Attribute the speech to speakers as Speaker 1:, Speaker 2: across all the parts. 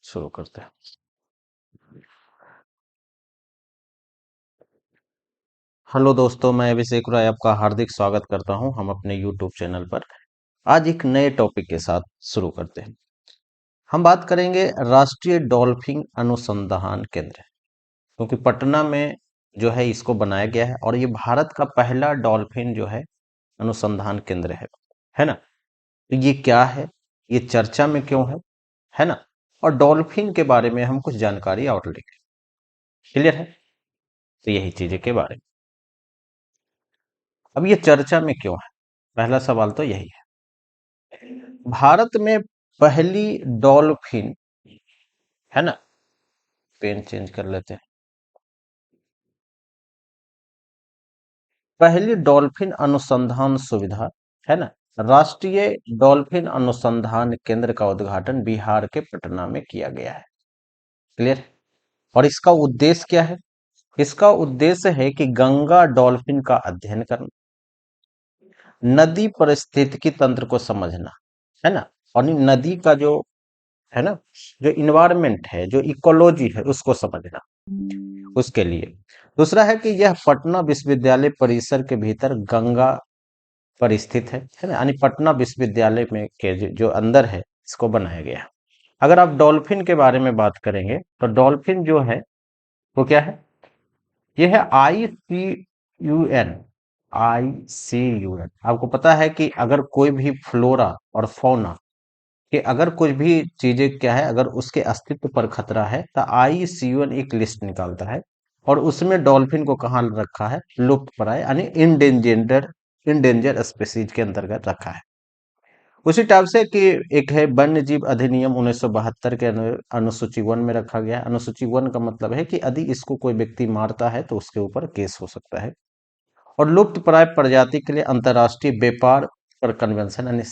Speaker 1: शुरू करते हैं। हेलो दोस्तों, मैं अभिषेक राय आपका हार्दिक स्वागत करता हूं हम अपने यूट्यूब चैनल पर। आज एक नए टॉपिक के साथ शुरू करते हैं। हम बात करेंगे राष्ट्रीय डॉल्फिन अनुसंधान केंद्र, क्योंकि पटना में जो है इसको बनाया गया है और ये भारत का पहला डॉल्फिन जो है अनुसंधान केंद्र है ना। तो ये क्या है, ये चर्चा में क्यों है ना। और डॉल्फिन के बारे में हम कुछ जानकारी और लेंगे। क्लियर है? तो यही चीजें के बारे में अब ये चर्चा में क्यों है, पहला सवाल तो यही है। भारत में पहली डॉल्फिन, है ना, पेन चेंज कर लेते हैं। पहली डॉल्फिन अनुसंधान सुविधा, है ना, राष्ट्रीय डॉल्फिन अनुसंधान केंद्र का उद्घाटन बिहार के पटना में किया गया है। क्लियर? और इसका उद्देश्य क्या है? इसका उद्देश्य है कि गंगा डॉल्फिन का अध्ययन करना, नदी पारिस्थितिकी तंत्र को समझना, है ना, और नदी का जो है ना, जो इन्वायरमेंट है, जो इकोलॉजी है, उसको समझना उसके लिए। दूसरा है कि यह पटना विश्वविद्यालय परिसर के भीतर गंगा पर स्थित है ना, यानी पटना विश्वविद्यालय में के जो अंदर है इसको बनाया गया है। अगर आप डॉल्फिन के बारे में बात करेंगे तो डॉल्फिन जो है वो क्या है, ये है ICUN। ICUN, आपको पता है कि अगर कोई भी फ्लोरा और फौना कि अगर कुछ भी चीजें क्या है, अगर उसके अस्तित्व पर खतरा है तो ICUN एक लिस्ट निकालता है और उसमें डॉल्फिन को कहाँ रखा है, लुप्त प्राय यानी इंडेंजर स्पीसीज के अंतर्गत रखा है। उसी टाइप से कि एक है वन्य जीव अधिनियम 1972 के अनुसूची 1 में रखा गया है। अनुसूची 1 का मतलब है कि यदि इसको कोई व्यक्ति मारता है तो उसके ऊपर केस हो सकता है। और लुप्त प्राय प्रजाति के लिए अंतर्राष्ट्रीय व्यापार पर कन्वेंशन यानी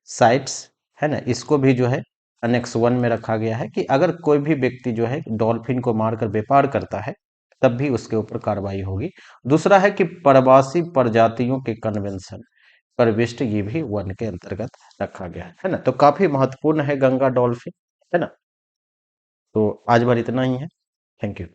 Speaker 1: साइट्स, है ना, इसको भी जो है अनेक्स 1 में रखा गया है कि अगर कोई भी व्यक्ति जो है डॉल्फिन को मारकर व्यापार करता है तब भी उसके ऊपर कार्रवाई होगी। दूसरा है कि प्रवासी प्रजातियों के कन्वेंशन प्रविष्ट, ये भी 1 के अंतर्गत रखा गया है ना। तो काफी महत्वपूर्ण है गंगा डॉल्फिन, है ना। तो आज बार इतना ही है। Thank you.